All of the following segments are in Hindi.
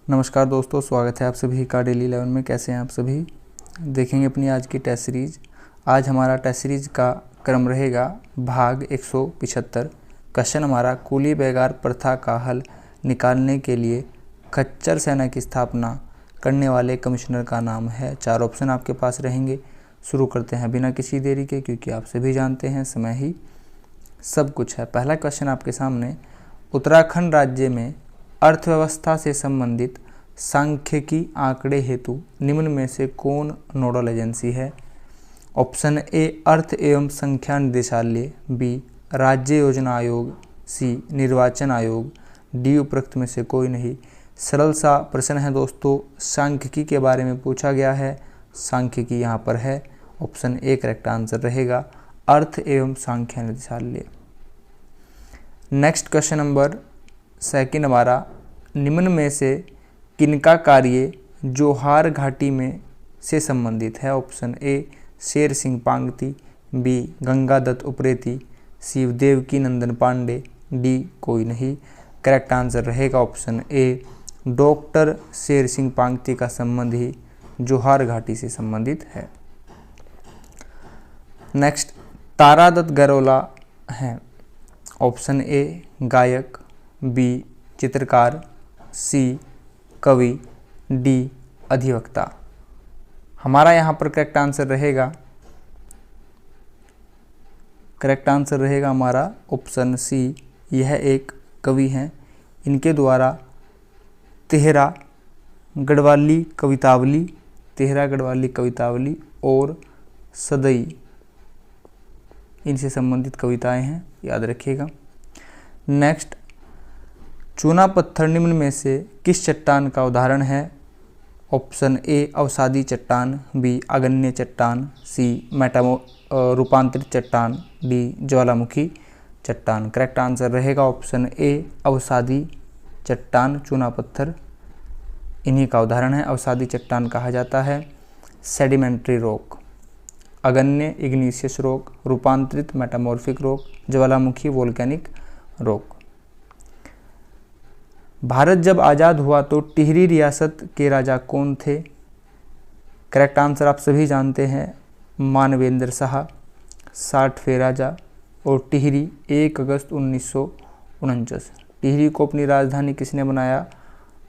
नमस्कार दोस्तों, स्वागत है आप सभी का डेली 11 में। कैसे हैं आप सभी। देखेंगे अपनी आज की टेस्ट सीरीज। आज हमारा टेस्ट सीरीज का क्रम रहेगा भाग 175। क्वेश्चन हमारा कुली बेगार प्रथा का हल निकालने के लिए खच्चर सेना की स्थापना करने वाले कमिश्नर का नाम है। 4 ऑप्शन आपके पास रहेंगे। शुरू करते हैं बिना किसी देरी के, क्योंकि आप सभी जानते हैं समय ही सब कुछ है। पहला क्वेश्चन आपके सामने, उत्तराखंड राज्य में अर्थव्यवस्था से संबंधित सांख्यिकी आंकड़े हेतु निम्न में से कौन नोडल एजेंसी है। ऑप्शन ए अर्थ एवं संख्या निदेशालय, बी राज्य योजना आयोग, सी निर्वाचन आयोग, डी उपरोक्त में से कोई नहीं। सरल सा प्रश्न है दोस्तों, सांख्यिकी के बारे में पूछा गया है। सांख्यिकी यहाँ पर है, ऑप्शन ए करेक्ट आंसर रहेगा, अर्थ एवं संख्या निदेशालय। नेक्स्ट क्वेश्चन नंबर सेकंड हमारा, निम्न में से किनका कार्य जोहार घाटी में से संबंधित है। Option A Sher Singh Pangti, B Gangadatt Upreti, C Devaki Nandan Pandey, D कोई नहीं। करेक्ट आंसर रहेगा option A, doctor Sher Singh Pangti का संबंध ही जोहार घाटी से संबंधित है। नेक्स्ट, तारादत्त गरोला हैं। ऑप्शन ए गायक, बी चित्रकार, सी कवि, डी अधिवक्ता। हमारा यहाँ पर करेक्ट आंसर रहेगा हमारा ऑप्शन सी, यह एक कवि हैं। इनके द्वारा तेहरा गढ़वाली कवितावली और सदई इनसे संबंधित कविताएं हैं, याद रखिएगा। नेक्स्ट, चूना पत्थर निम्न में से किस चट्टान का उदाहरण है। ऑप्शन ए अवसादी चट्टान, बी आग्नेय चट्टान, सी रूपांतरित चट्टान, डी ज्वालामुखी चट्टान। करेक्ट आंसर रहेगा ऑप्शन ए अवसादी चट्टान। चूना पत्थर इन्हीं का उदाहरण है। अवसादी चट्टान कहा जाता है सेडिमेंट्री रॉक, आग्नेय इग्नीशियस रॉक, रूपांतरित मेटामॉर्फिक रॉक, ज्वालामुखी वोल्केनिक रॉक। भारत जब आज़ाद हुआ तो टिहरी रियासत के राजा कौन थे। करेक्ट आंसर आप सभी जानते हैं, मानवेंद्र शाह 60वें राजा। और टिहरी 1 अगस्त 1949। टिहरी को अपनी राजधानी किसने बनाया।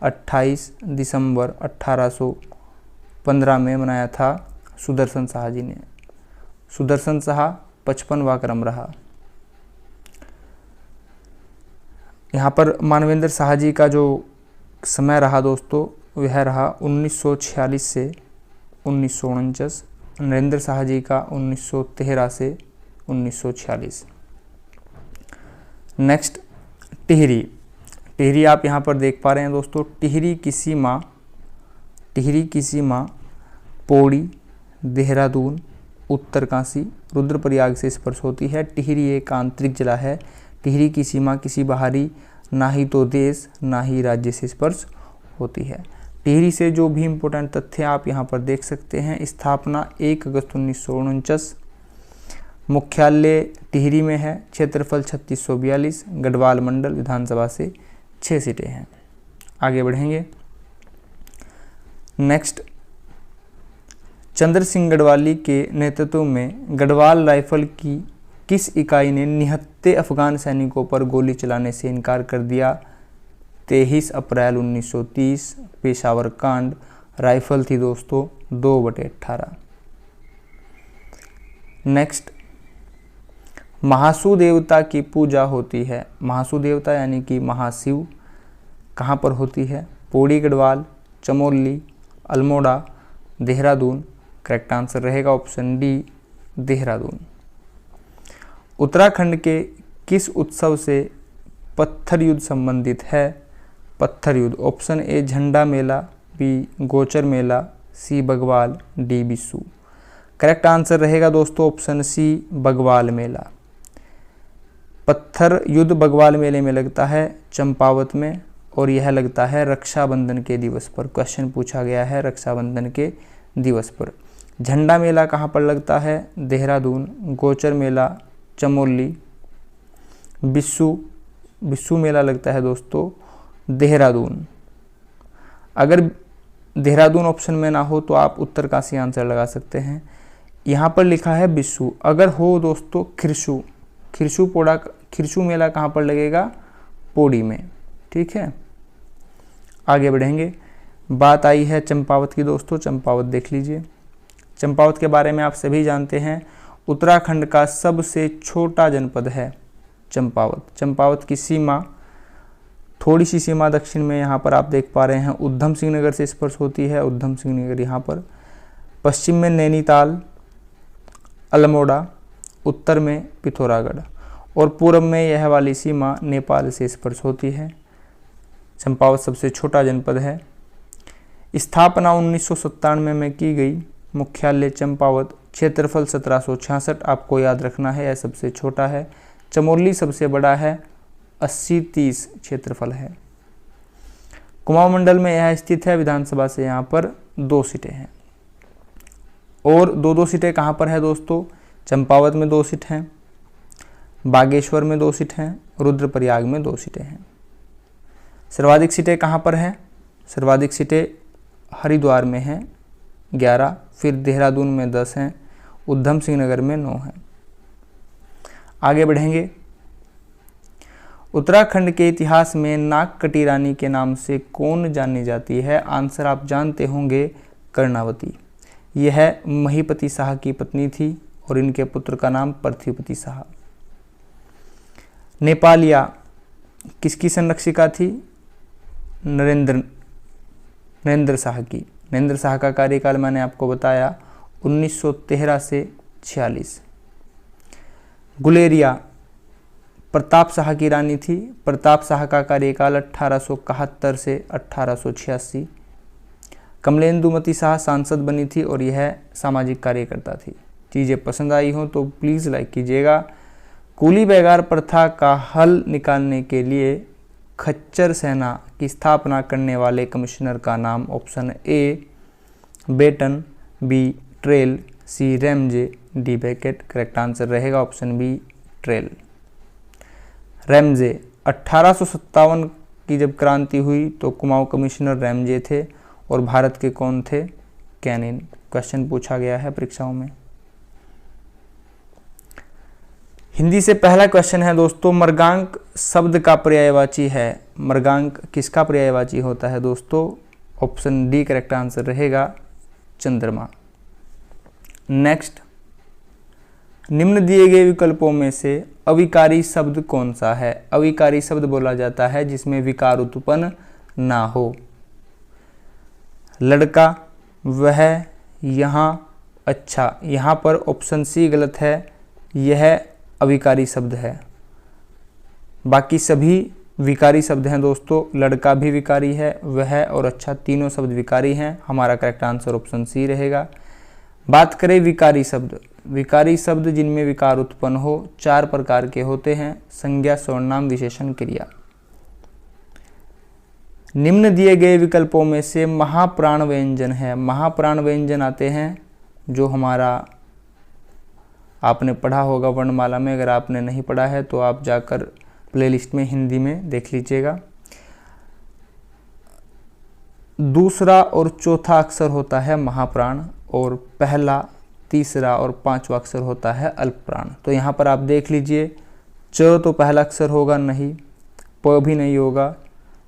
28 दिसंबर 1815 में बनाया था सुदर्शन शाह जी ने। सुदर्शन शाह 55वां क्रम रहा। यहाँ पर मानवेंद्र शाह जी का जो समय रहा दोस्तों, वह रहा 1946 से 1949। नरेंद्र शाह जी का 1913 से 1946। नेक्स्ट, टिहरी आप यहाँ पर देख पा रहे हैं दोस्तों। टिहरी की सीमा पौड़ी, देहरादून, उत्तरकाशी, रुद्रप्रयाग से स्पर्श होती है। टिहरी एक आंतरिक जिला है। टिहरी की सीमा किसी बाहरी ना ही तो देश ना ही राज्य से स्पर्श होती है। टिहरी से जो भी इम्पोर्टेंट तथ्य आप यहाँ पर देख सकते हैं। स्थापना 1 अगस्त 1949। मुख्यालय टिहरी में है। क्षेत्रफल 3642। गढ़वाल मंडल विधानसभा से 6 सीटें हैं। आगे बढ़ेंगे। नेक्स्ट, चंद्र सिंह गढ़वाली के नेतृत्व में गढ़वाल राइफल की किस इकाई ने निहत्थे अफगान सैनिकों पर गोली चलाने से इनकार कर दिया। 23 अप्रैल 1930। पेशावर कांड। राइफल थी दोस्तों 2/18। नेक्स्ट, महासू देवता की पूजा होती है। महासू देवता यानी कि महाशिव कहाँ पर होती है। पौड़ी, गढ़वाल, चमोली, अल्मोड़ा, देहरादून। करेक्ट आंसर रहेगा ऑप्शन डी देहरादून। उत्तराखंड के किस उत्सव से पत्थर युद्ध संबंधित है। पत्थर युद्ध। ऑप्शन ए झंडा Mela, B Gauchar Mela, C Bagwal, D Bissu. Correct answer रहेगा दोस्तों ऑप्शन सी बगवाल मेला। पत्थर युद्ध बगवाल मेले में लगता है चंपावत में, और यह लगता है रक्षाबंधन के दिवस पर। क्वेश्चन पूछा गया है रक्षाबंधन के दिवस पर। झंडा मेला कहाँ पर लगता है। देहरादून। गोचर मेला चमोली। बिस्सू मेला लगता है दोस्तों देहरादून। अगर देहरादून ऑप्शन में ना हो तो आप उत्तरकाशी आंसर लगा सकते हैं। यहाँ पर लिखा है बिस्सू, अगर हो दोस्तों खिरसू, खिरसू मेला कहाँ पर लगेगा? पौड़ी में। ठीक है, आगे बढ़ेंगे। बात आई है चंपावत की दोस्तों, चंपावत देख लीजिए। चंपावत के बारे में आप सभी जानते हैं, उत्तराखंड का सबसे छोटा जनपद है चंपावत। चंपावत की सीमा, थोड़ी सी सीमा दक्षिण में यहाँ पर आप देख पा रहे हैं उधम सिंह नगर से स्पर्श होती है, उधम सिंह नगर यहाँ पर। पश्चिम में नैनीताल, अल्मोड़ा, उत्तर में पिथौरागढ़ और पूर्व में यह वाली सीमा नेपाल से स्पर्श होती है। चंपावत सबसे छोटा जनपद है। स्थापना 1997 में की गई। मुख्यालय चंपावत। क्षेत्रफल 1766 आपको याद रखना है, यह सबसे छोटा है। चमोली सबसे बड़ा है, 80-30 क्षेत्रफल है। कुमाऊं मंडल में यह स्थित है। विधानसभा से यहाँ पर 2 सीटें हैं और 2-2 सीटें कहाँ पर है दोस्तों? चंपावत में 2 सीट हैं, बागेश्वर में 2 सीट हैं, रुद्रप्रयाग में 2 सीटें हैं। सर्वाधिक सीटें कहाँ पर हैं? सर्वाधिक सीटें हरिद्वार में हैं 11, फिर देहरादून में 10 हैं, उधम सिंह नगर में 9 हैं। आगे बढ़ेंगे। उत्तराखंड के इतिहास में नागकटी रानी के नाम से कौन जानी जाती है? आंसर आप जानते होंगे, कर्णावती। यह महीपति शाह की पत्नी थी और इनके पुत्र का नाम पृथ्वीपति शाह। नेपालिया किसकी संरक्षिका थी? नरेंद्र शाह की। नरेंद्र शाह का कार्यकाल मैंने आपको बताया 1913 से 46। गुलेरिया प्रताप शाह की रानी थी। प्रताप शाह का कार्यकाल 1871 से 1886। कमलेंदुमती शाह सांसद बनी थी और यह सामाजिक कार्यकर्ता थी। चीज़ें पसंद आई हो तो प्लीज़ लाइक कीजिएगा। कूली बेगार प्रथा का हल निकालने के लिए खच्चर सेना की स्थापना करने वाले कमिश्नर का नाम? Option A Batten, B Traill, C Ramsay, D Beckett. Correct answer रहेगा ऑप्शन बी ट्रेल। रैमजे। 1857 की जब क्रांति हुई तो कुमाऊं कमिश्नर रैमजे थे और भारत के कौन थे? कैनिन। क्वेश्चन पूछा गया है परीक्षाओं में। हिंदी से पहला क्वेश्चन है दोस्तों, मृगांक शब्द का पर्यायवाची है। मृगांक किसका पर्यायवाची होता है दोस्तों? ऑप्शन डी करेक्ट आंसर रहेगा, चंद्रमा। नेक्स्ट, निम्न दिए गए विकल्पों में से अविकारी शब्द कौन सा है? अविकारी शब्द बोला जाता है जिसमें विकार उत्पन्न ना हो। लड़का, वह, यहाँ, अच्छा। यहाँ पर ऑप्शन सी गलत है, यह अविकारी शब्द है। बाकी सभी विकारी शब्द हैं दोस्तों। लड़का भी विकारी है, वह और अच्छा तीनों शब्द विकारी हैं। हमारा करेक्ट आंसर ऑप्शन सी रहेगा। बात करें विकारी शब्द। विकारी शब्द जिनमें विकार उत्पन्न हो 4 प्रकार के होते हैं, संज्ञा, सर्वनाम, विशेषण, क्रिया। निम्न दिए गए विकल्पों में से महाप्राण व्यंजन है। महाप्राण व्यंजन आते हैं जो हमारा आपने पढ़ा होगा वर्णमाला में। अगर आपने नहीं पढ़ा है तो आप जाकर प्लेलिस्ट में हिंदी में देख लीजिएगा। दूसरा और चौथा अक्षर होता है महाप्राण और पहला, तीसरा और 5वां अक्षर होता है अल्पप्राण। तो यहाँ पर आप देख लीजिए, च तो पहला अक्षर होगा नहीं, प भी नहीं होगा,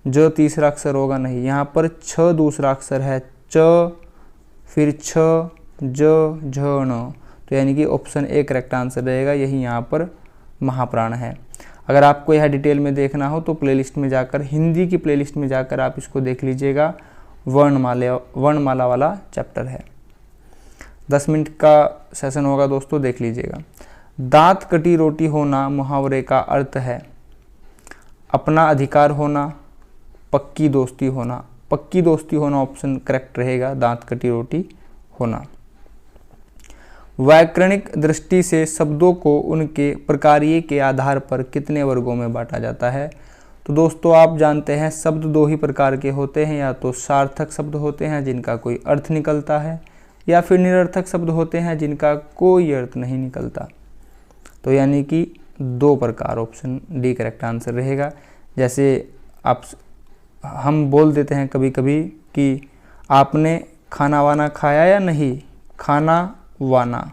ज तीसरा अक्षर होगा नहीं। यहाँ पर छ दूसरा अक्षर है, च फिर छ, ज, झ, ण। तो यानी कि ऑप्शन ए करेक्ट आंसर रहेगा, यही यहाँ पर महाप्राण है। अगर आपको यह डिटेल में देखना हो तो प्लेलिस्ट में जाकर, हिंदी की प्लेलिस्ट में जाकर आप इसको देख लीजिएगा। वर्णमाला वाला चैप्टर है। 10 मिनट का सेशन होगा दोस्तों, देख लीजिएगा। दांत कटी रोटी होना मुहावरे का अर्थ है अपना अधिकार होना, पक्की दोस्ती होना। पक्की दोस्ती होना ऑप्शन करेक्ट रहेगा, दांत कटी रोटी होना। व्याकरणिक दृष्टि से शब्दों को उनके प्रकार्य के आधार पर कितने वर्गों में बांटा जाता है? तो दोस्तों आप जानते हैं शब्द 2 ही प्रकार के होते हैं, या तो सार्थक शब्द होते हैं जिनका कोई अर्थ निकलता है, या फिर निरर्थक शब्द होते हैं जिनका कोई अर्थ नहीं निकलता। तो यानी कि 2 प्रकार, ऑप्शन डी करेक्ट आंसर रहेगा। जैसे आप हम बोल देते हैं कभी कभी कि आपने खाना वाना खाया या नहीं, खाना वाना।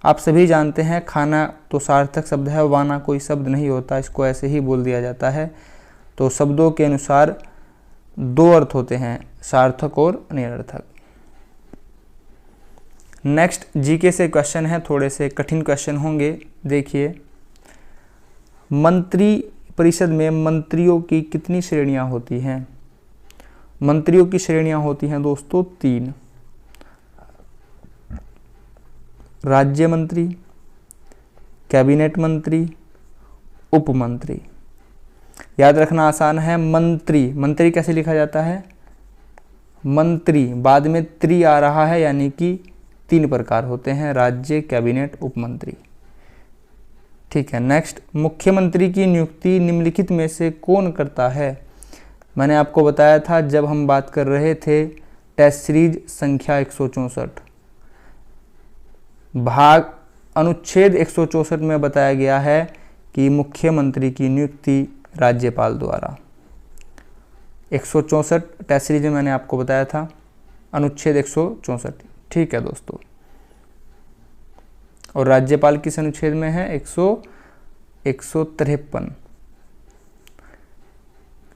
आप सभी जानते हैं खाना तो सार्थक शब्द है, वाना कोई शब्द नहीं होता, इसको ऐसे ही बोल दिया जाता है। तो शब्दों के अनुसार दो अर्थ होते हैं, सार्थक और निरर्थक। नेक्स्ट जीके से क्वेश्चन है, थोड़े से कठिन क्वेश्चन होंगे। देखिए, मंत्री परिषद में मंत्रियों की कितनी श्रेणियां होती हैं? मंत्रियों की श्रेणियां होती हैं दोस्तों 3। राज्य मंत्री, कैबिनेट मंत्री, उपमंत्री। याद रखना आसान है। मंत्री, मंत्री कैसे लिखा जाता है? मंत्री बाद में त्रि आ रहा है, यानी कि 3 प्रकार होते हैं, राज्य, कैबिनेट, उपमंत्री। ठीक है। नेक्स्ट, मुख्यमंत्री की नियुक्ति निम्नलिखित में से कौन करता है? मैंने आपको बताया था जब हम बात कर रहे थे टेस्ट सीरीज संख्या 164, भाग अनुच्छेद 164 में बताया गया है कि मुख्यमंत्री की नियुक्ति राज्यपाल द्वारा। 164 टेस्ट सीरीज में मैंने आपको बताया था, अनुच्छेद 164। ठीक है दोस्तों। और राज्यपाल किस अनुच्छेद में है? 153।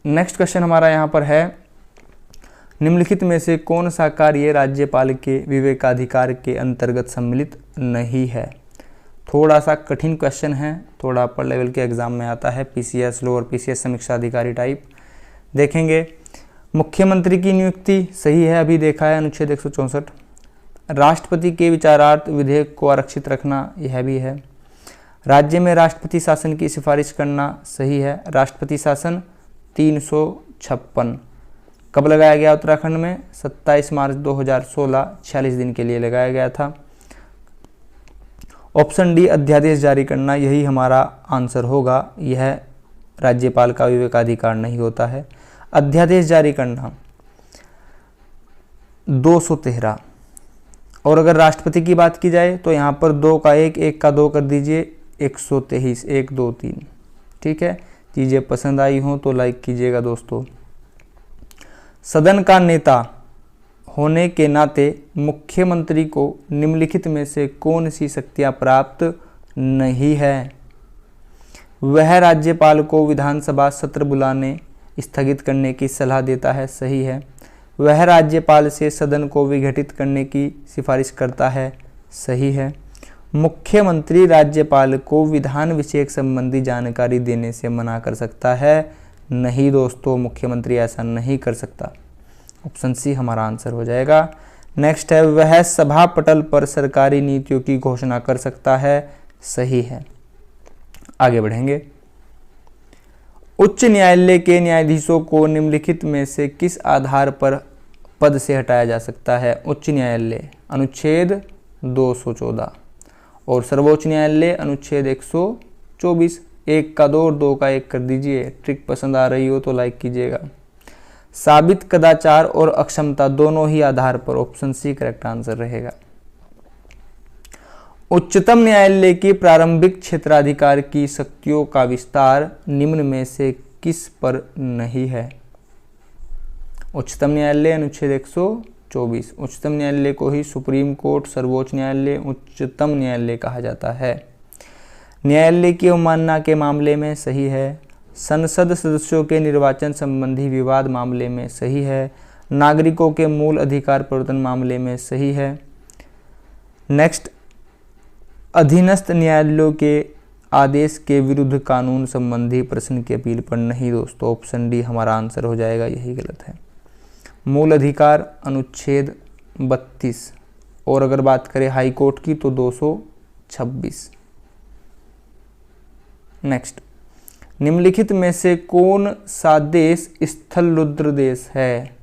नेक्स्ट क्वेश्चन हमारा यहाँ पर है, निम्नलिखित में से कौन सा कार्य राज्यपाल के विवेकाधिकार के अंतर्गत सम्मिलित नहीं है? थोड़ा सा कठिन क्वेश्चन है, थोड़ा अपर लेवल के एग्जाम में आता है, पीसीएस, लोअर पीसीएस, समीक्षा अधिकारी टाइप। देखेंगे, मुख्यमंत्री की नियुक्ति सही है, अभी देखा है अनुच्छेद 164। राष्ट्रपति के विचारार्थ विधेयक को आरक्षित रखना, यह भी है। राज्य में राष्ट्रपति शासन की सिफारिश करना सही है। राष्ट्रपति शासन 356 कब लगाया गया उत्तराखंड में? 27 मार्च 2016, 46 दिन के लिए लगाया गया था। ऑप्शन डी, अध्यादेश जारी करना, यही हमारा आंसर होगा। यह राज्यपाल का विवेकाधिकार नहीं होता है। अध्यादेश जारी करना 213। और अगर राष्ट्रपति की बात की जाए तो यहाँ पर 2 का 1, 1 का 2 कर दीजिए, 123, 1, 2, 3। ठीक है। चीज़ें पसंद आई हों तो लाइक कीजिएगा दोस्तों। सदन का नेता होने के नाते मुख्यमंत्री को निम्नलिखित में से कौन सी शक्तियां प्राप्त नहीं है? वह राज्यपाल को विधानसभा सत्र बुलाने, स्थगित करने की सलाह देता है, सही है। वह राज्यपाल से सदन को विघटित करने की सिफारिश करता है, सही है। मुख्यमंत्री राज्यपाल को विधान विषयक संबंधी जानकारी देने से मना कर सकता है, नहीं दोस्तों, मुख्यमंत्री ऐसा नहीं कर सकता। ऑप्शन सी हमारा आंसर हो जाएगा। नेक्स्ट है, वह सभा पटल पर सरकारी नीतियों की घोषणा कर सकता है, सही है। आगे बढ़ेंगे। उच्च न्यायालय के न्यायाधीशों को निम्नलिखित में से किस आधार पर पद से हटाया जा सकता है? उच्च न्यायालय अनुच्छेद 214 और सर्वोच्च न्यायालय अनुच्छेद 124। 1 का 2 और 2 का 1 कर दीजिए। ट्रिक पसंद आ रही हो तो लाइक कीजिएगा। साबित कदाचार और अक्षमता दोनों ही आधार पर, ऑप्शन सी करेक्ट आंसर रहेगा। उच्चतम न्यायालय की प्रारंभिक क्षेत्राधिकार की शक्तियों का विस्तार निम्न में से किस पर नहीं है? उच्चतम न्यायालय अनुच्छेद 124। उच्चतम न्यायालय को ही सुप्रीम कोर्ट, सर्वोच्च न्यायालय, उच्चतम न्यायालय कहा जाता है। न्यायालय की अवमानना के मामले में, सही है। संसद सदस्यों के निर्वाचन संबंधी विवाद मामले में, सही है। नागरिकों के मूल अधिकार प्रवर्तन मामले में, सही है। नेक्स्ट, अधीनस्थ न्यायालयों के आदेश के विरुद्ध कानून संबंधी प्रश्न की अपील पर नहीं दोस्तों, ऑप्शन डी हमारा आंसर हो जाएगा, यही गलत है। मूल अधिकार अनुच्छेद 32 और अगर बात करें हाई कोर्ट की तो 226। नेक्स्ट, निम्नलिखित में से कौन सा देश स्थलरुद्र देश है?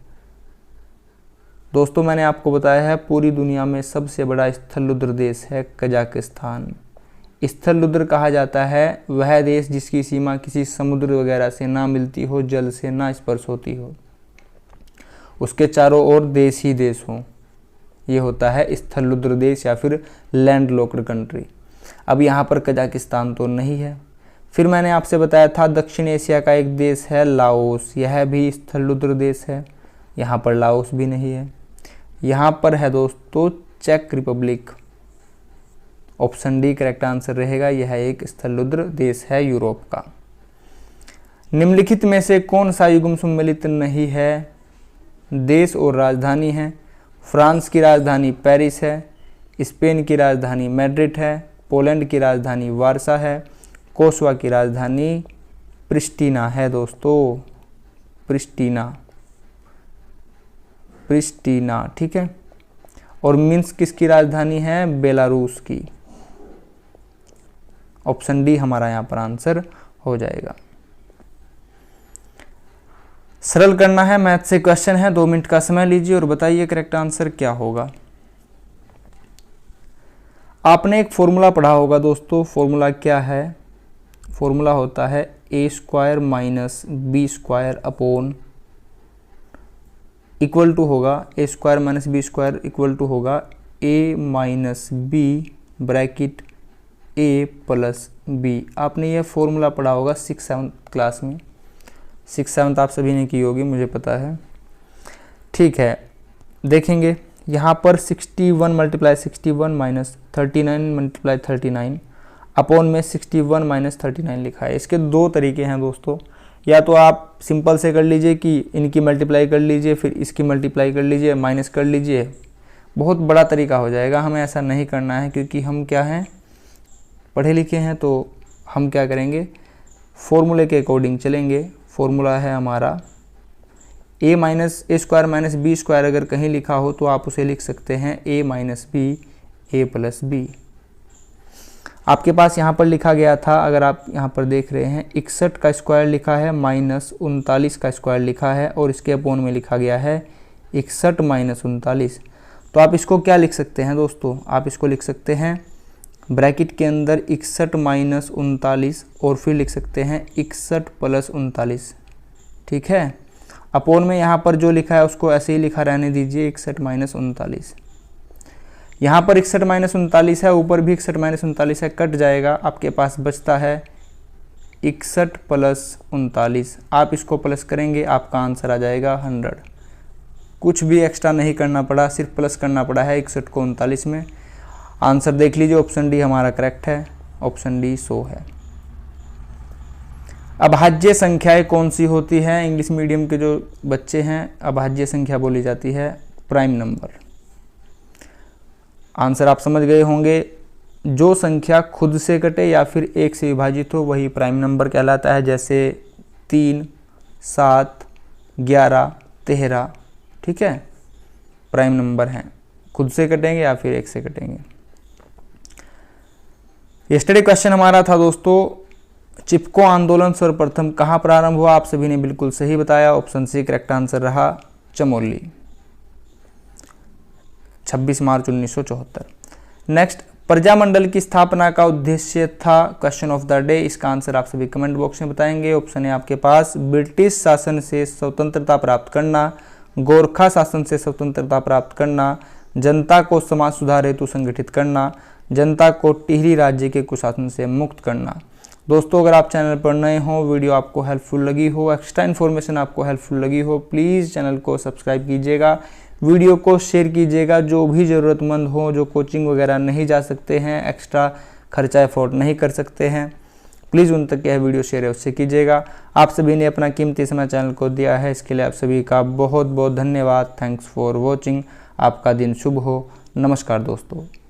दोस्तों मैंने आपको बताया है पूरी दुनिया में सबसे बड़ा स्थलरुद्र देश है कजाकिस्तान। स्थलरुद्र कहा जाता है वह देश जिसकी सीमा किसी समुद्र वगैरह से ना मिलती हो, जल से ना स्पर्श होती हो, उसके चारों ओर देश ही देश हो, ये होता है स्थलरुद्र देश या फिर लैंड लॉक्ड कंट्री। अब यहाँ पर कजाकिस्तान तो नहीं है, फिर मैंने आपसे बताया था दक्षिण एशिया का एक देश है लाओस, यह भी स्थलुद्र देश है, यहाँ पर लाओस भी नहीं है। यहाँ पर है दोस्तों चेक Republic, option D correct answer रहेगा, यह एक स्थलुद्र देश है यूरोप का। निम्नलिखित में से कौन सा युग्म सम्मिलित नहीं है? देश और राजधानी है। फ्रांस की राजधानी पेरिस है, स्पेन की राजधानी मैड्रिड है, पोलैंड की राजधानी वारसा है, कोसोवो की राजधानी प्रिस्टीना है दोस्तों, प्रिस्टीना, ठीक है। और मिन्स्क किसकी राजधानी है? बेलारूस की। ऑप्शन डी हमारा यहाँ पर आंसर हो जाएगा। सरल करना है, मैथ से क्वेश्चन है, 2 मिनट का समय लीजिए और बताइए करेक्ट आंसर क्या होगा। आपने एक फॉर्मूला पढ़ा होगा दोस्तों, फॉर्मूला क्या है? फॉर्मूला होता है a square minus B square upon equal to होगा a square minus B square equal to होगा a minus B bracket a plus b। आपने यह फॉर्मूला पढ़ा होगा 6-7 क्लास में, 6-7 आप सभी ने की होगी, मुझे पता है। ठीक है, देखेंगे यहाँ पर 61 मल्टीप्लाई 61 माइनस 39 मल्टीप्लाई 39 अपॉन में 61 माइनस 39 लिखा है। इसके 2 तरीके हैं दोस्तों, या तो आप सिंपल से कर लीजिए कि इनकी मल्टीप्लाई कर लीजिए, फिर इसकी मल्टीप्लाई कर लीजिए, माइनस कर लीजिए, बहुत बड़ा तरीका हो जाएगा। हमें ऐसा नहीं करना है क्योंकि हम क्या हैं, पढ़े लिखे हैं, तो हम क्या करेंगे, फॉर्मूले के अकॉर्डिंग चलेंगे। फॉर्मूला है हमारा a minus A square minus B square, अगर कहीं लिखा हो तो आप उसे लिख सकते हैं a minus B A plus B. आपके पास यहाँ पर लिखा गया था, अगर आप यहाँ पर देख रहे हैं 61 का स्क्वायर लिखा है माइनस 39 का स्क्वायर लिखा है और इसके अपॉन में लिखा गया है 61 माइनस 39। तो आप इसको क्या लिख सकते हैं दोस्तों, आप इसको लिख सकते हैं ब्रैकेट के अंदर 61 माइनस 39 और फिर लिख सकते हैं 61 प्लस 39, ठीक है। अपॉन में यहाँ पर जो लिखा है उसको ऐसे ही लिखा रहने दीजिए 61 माइनस 39। यहाँ पर 61 माइनस 39 है, ऊपर भी 61 माइनस 39 है, कट जाएगा, आपके पास बचता है 61 प्लस 39। आप इसको प्लस करेंगे, आपका आंसर आ जाएगा 100। कुछ भी एक्स्ट्रा नहीं करना पड़ा, सिर्फ प्लस करना पड़ा है 61 को 39 में। आंसर देख लीजिए, ऑप्शन डी हमारा करेक्ट है, ऑप्शन डी 100 है। अभाज्य संख्याएं कौन सी होती हैं? इंग्लिश मीडियम के जो बच्चे हैं, अभाज्य संख्या बोली जाती है प्राइम नंबर। आंसर आप समझ गए होंगे, जो संख्या खुद से कटे या फिर 1 से विभाजित हो वही प्राइम नंबर कहलाता है, जैसे 3, 7, 11, 13, ठीक है, प्राइम नंबर हैं, खुद से कटेंगे या फिर 1 से कटेंगे। यस्टरडे क्वेश्चन हमारा था दोस्तों, चिपको आंदोलन सर्वप्रथम कहाँ प्रारंभ हुआ? आप सभी ने बिल्कुल सही बताया, ऑप्शन सी करेक्ट आंसर रहा, चमोली, 26 मार्च 1974। नेक्स्ट, प्रजामंडल की स्थापना का उद्देश्य था, क्वेश्चन ऑफ द डे, इसका आंसर आप सभी कमेंट बॉक्स में बताएंगे। ऑप्शन है आपके पास ब्रिटिश शासन से स्वतंत्रता प्राप्त करना, गोरखा शासन से स्वतंत्रता प्राप्त करना, जनता को समाज सुधार हेतु संगठित करना, जनता को टिहरी राज्य के कुशासन से मुक्त करना। दोस्तों, अगर आप चैनल पर नए हो, वीडियो आपको हेल्पफुल लगी हो, एक्स्ट्रा इन्फॉर्मेशन आपको हेल्पफुल लगी हो, प्लीज़ चैनल को सब्सक्राइब कीजिएगा, वीडियो को शेयर कीजिएगा। जो भी ज़रूरतमंद हो, जो कोचिंग वगैरह नहीं जा सकते हैं, एक्स्ट्रा खर्चा अफोर्ड नहीं कर सकते हैं, प्लीज़ उन तक यह वीडियो शेयर अवश्य कीजिएगा। आप सभी ने अपना कीमती समय चैनल को दिया है, इसके लिए आप सभी का बहुत बहुत धन्यवाद। Thanks for watching. आपका दिन शुभ हो। नमस्कार दोस्तों।